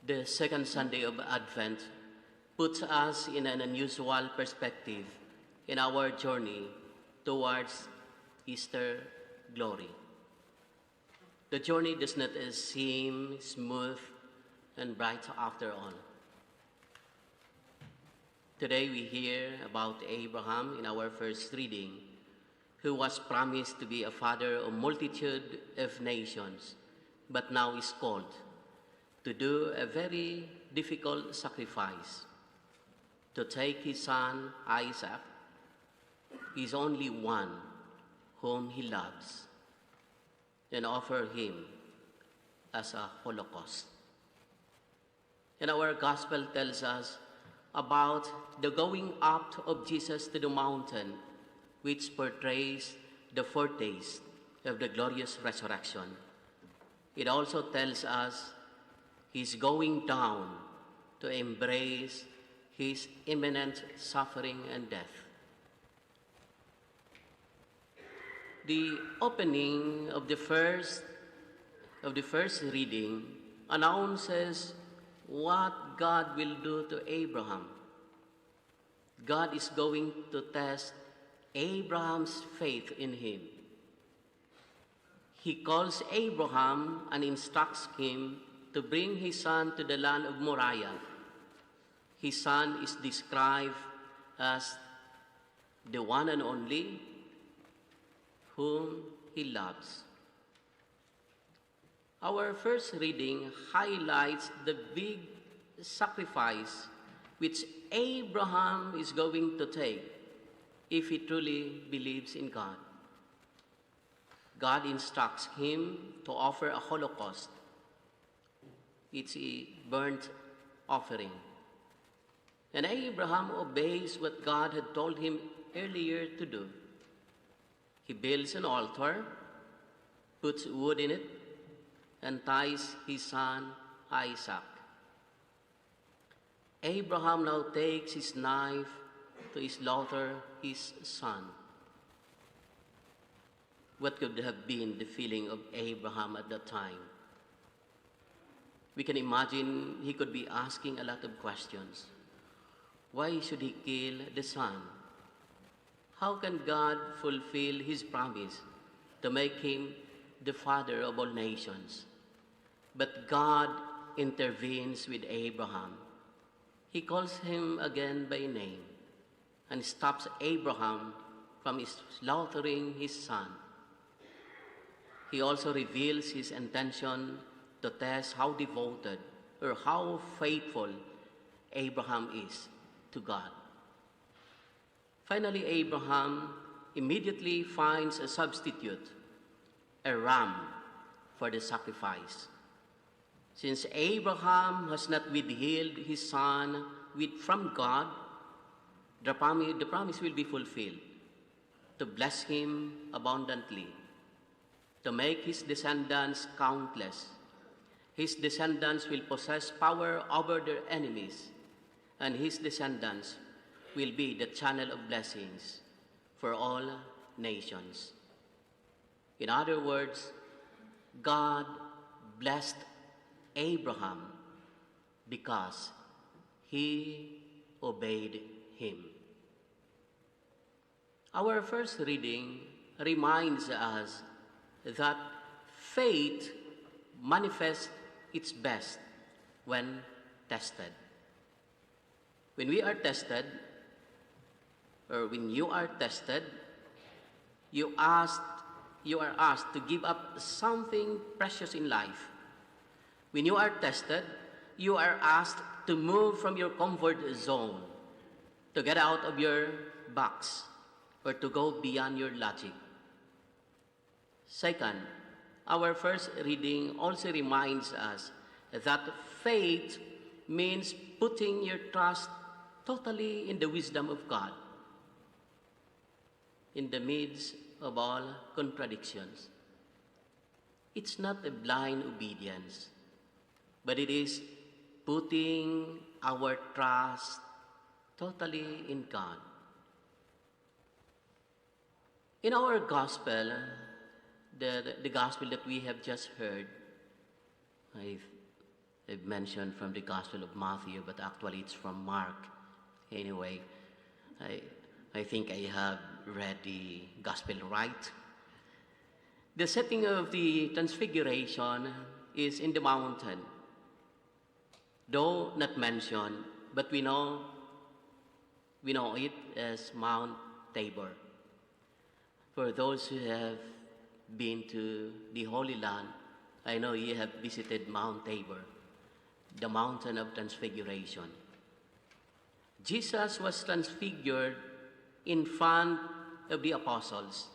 The second Sunday of Advent puts us in an unusual perspective in our journey towards Easter glory. The journey does not seem smooth and bright after all. Today we hear about Abraham in our first reading, who was promised to be a father of multitude of nations, but now is called to do a very difficult sacrifice, to take his son Isaac, his only one, whom he loves, and offer him as a holocaust. And our gospel tells us about the going up of Jesus to the mountain, which portrays the 4 days of the glorious resurrection. It also tells us he's going down to embrace his imminent suffering and death. The opening of the first reading announces what God will do to Abraham. God is going to test Abraham's faith in him. He calls Abraham and instructs him to bring his son to the land of Moriah. His son is described as the one and only whom he loves. Our first reading highlights the big sacrifice which Abraham is going to take if he truly believes in God. God instructs him to offer a holocaust. It's a burnt offering. And Abraham obeys what God had told him earlier to do. He builds an altar, puts wood in it, and ties his son Isaac. Abraham now takes his knife to slaughter his son. What could have been the feeling of Abraham at that time? We can imagine he could be asking a lot of questions. Why should he kill the son? How can God fulfill his promise to make him the father of all nations? But God intervenes with Abraham. He calls him again by name and stops Abraham from slaughtering his son. He also reveals his intention to test how devoted or how faithful Abraham is to God. Finally, Abraham immediately finds a substitute, a ram for the sacrifice. Since Abraham has not withheld his son from God, the promise will be fulfilled, to bless him abundantly, to make his descendants countless. His descendants will possess power over their enemies, and his descendants will be the channel of blessings for all nations. In other words, God blessed Abraham because he obeyed him. Our first reading reminds us that faith manifests its best when tested. When we are tested, or when you are tested, you are asked to give up something precious in life. When you are tested, you are asked to move from your comfort zone, to get out of your box, or to go beyond your logic. Second, our first reading also reminds us that faith means putting your trust totally in the wisdom of God in the midst of all contradictions. It's not a blind obedience, but it is putting our trust totally in God. In our gospel, the gospel that we have just heard, I've mentioned from the Gospel of Matthew, but actually it's from Mark. Anyway, I, I think I have read the Gospel right. The setting of the Transfiguration is in the mountain, though not mentioned, but we know it as Mount Tabor. For those who have been to the Holy Land, I know you have visited Mount Tabor, the mountain of Transfiguration. Jesus was transfigured in front of the apostles.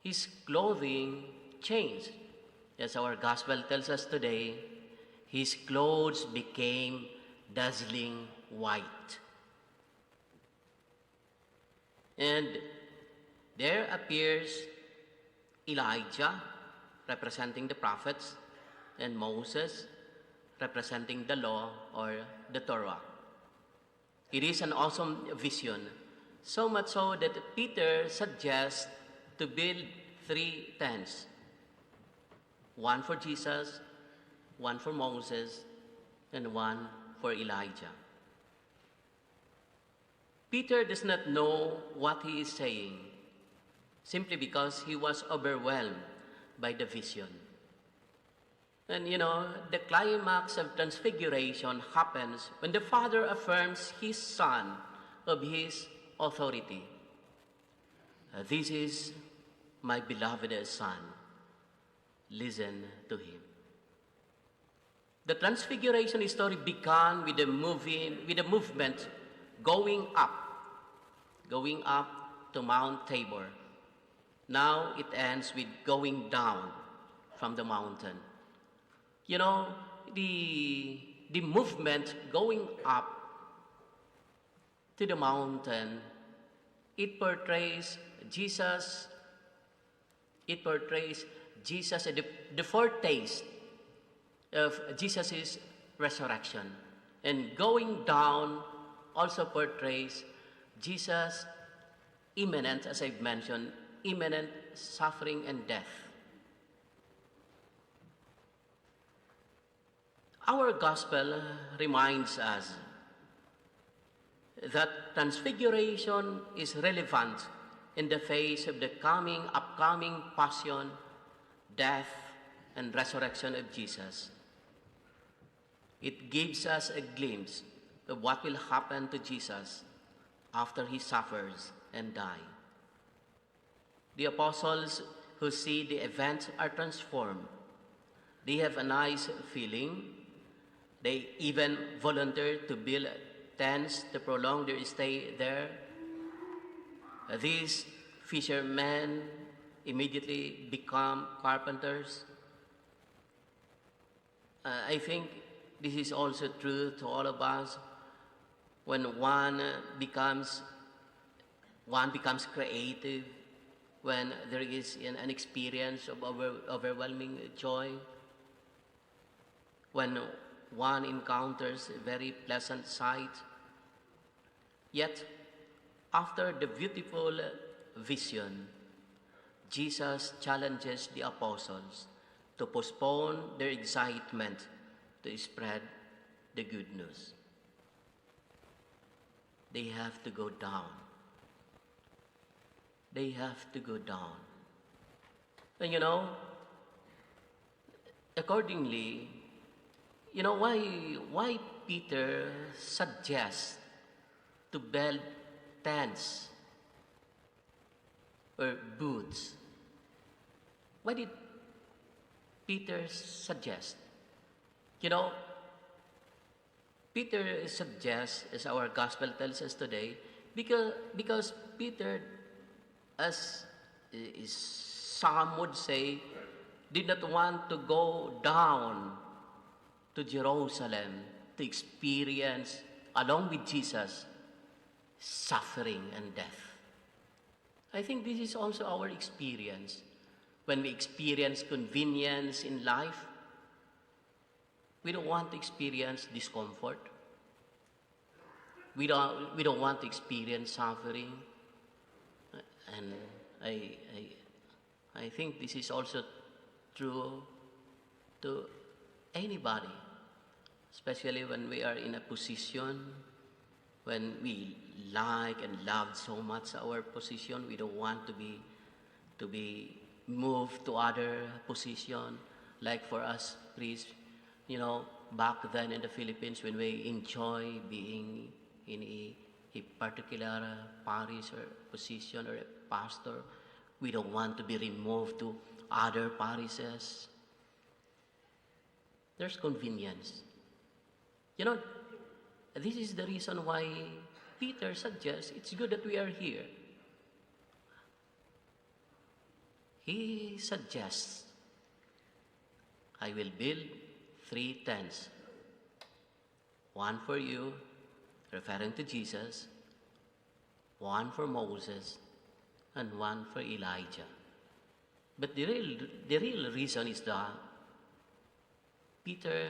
His clothing changed. As our gospel tells us today, his clothes became dazzling white. And there appears Elijah, representing the prophets, and Moses, representing the law or the Torah. It is an awesome vision, so much so that Peter suggests to build 3 tents. One for Jesus, one for Moses, and one for Elijah. Peter does not know what he is saying, simply because he was overwhelmed by the vision. And the climax of Transfiguration happens when the Father affirms his Son of his authority. This is my beloved Son. Listen to him. The Transfiguration story began with the movement going up to Mount Tabor. Now it ends with going down from the mountain. The movement going up to the mountain, it portrays Jesus, the foretaste of Jesus' resurrection. And going down also portrays Jesus' imminent, as I've mentioned, imminent suffering and death. Our gospel reminds us that transfiguration is relevant in the face of the upcoming passion, death, and resurrection of Jesus. It gives us a glimpse of what will happen to Jesus after he suffers and dies. The apostles who see the event are transformed. They have a nice feeling. They even volunteer to build tents to prolong their stay there. These fishermen immediately become carpenters. I think this is also true to all of us. When one becomes creative, when there is an experience of overwhelming joy, when one encounters a very pleasant sight. Yet, after the beautiful vision, Jesus challenges the apostles to postpone their excitement to spread the good news. They have to go down. They have to go down. And accordingly, why Peter suggests to build tents or booths? Why did Peter suggest? Peter suggests, as our gospel tells us today, because Peter, as some would say, did not want to go down to Jerusalem to experience, along with Jesus, suffering and death. I think this is also our experience. When we experience convenience in life, we don't want to experience discomfort. We don't want to experience suffering. And I think this is also true to anybody. especially when we are in a position, when we like and love so much our position, we don't want to be moved to other position. Like for us priests, back then in the Philippines, when we enjoy being in a particular parish or position or a pastor, we don't want to be removed to other parishes. There's convenience. This is the reason why Peter suggests it's good that we are here. He suggests, I will build 3 tents. One for you, referring to Jesus, one for Moses, and one for Elijah. But the real reason is that Peter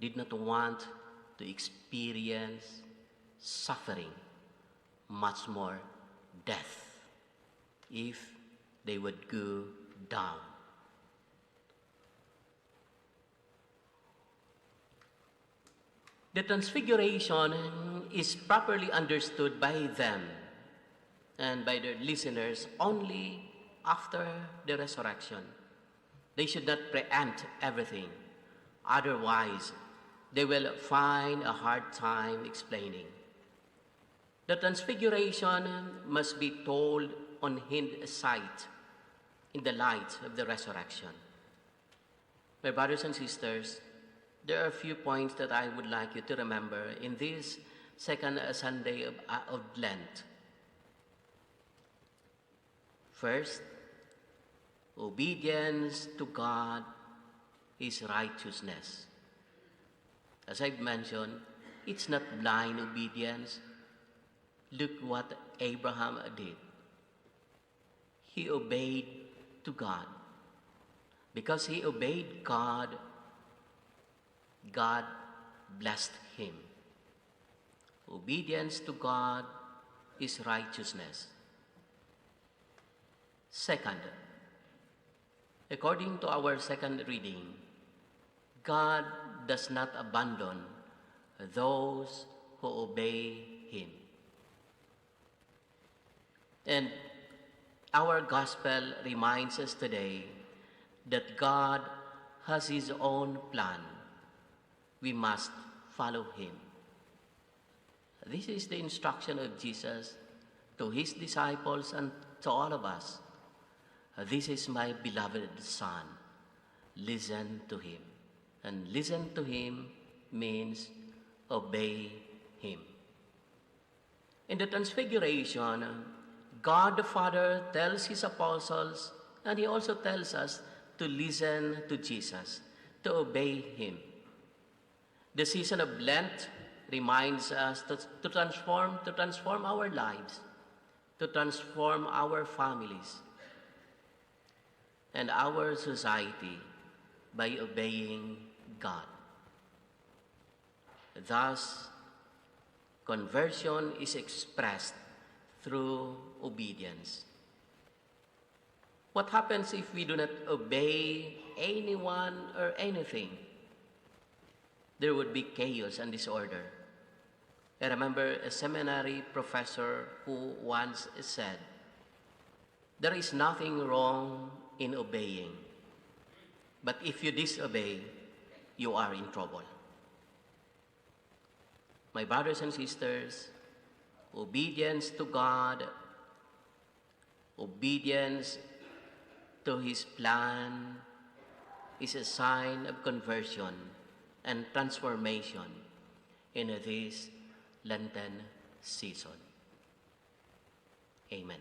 did not want to experience suffering, much more death, if they would go down. The transfiguration is properly understood by them and by their listeners only after the resurrection. They should not preempt everything. Otherwise, they will find a hard time explaining. The transfiguration must be told on hindsight, in the light of the resurrection. My brothers and sisters, there are a few points that I would like you to remember in this second Sunday of Lent. First, obedience to God is righteousness. As I've mentioned, it's not blind obedience. Look what Abraham did. He obeyed to God. Because he obeyed God, God blessed him. Obedience to God is righteousness. Second, according to our second reading, God does not abandon those who obey him. And our gospel reminds us today that God has his own plan. We must follow him. This is the instruction of Jesus to his disciples and to all of us. This is my beloved Son. Listen to him. And listen to him means obey him. In the Transfiguration, God the Father tells his apostles, and he also tells us to listen to Jesus, to obey him. The season of Lent reminds us to transform our lives, to transform our families and our society by obeying God. Thus, conversion is expressed through obedience. What happens if we do not obey anyone or anything? There would be chaos and disorder. I remember a seminary professor who once said, "There is nothing wrong in obeying, but if you disobey, you are in trouble." My brothers and sisters, obedience to God, obedience to his plan is a sign of conversion and transformation in this Lenten season. Amen.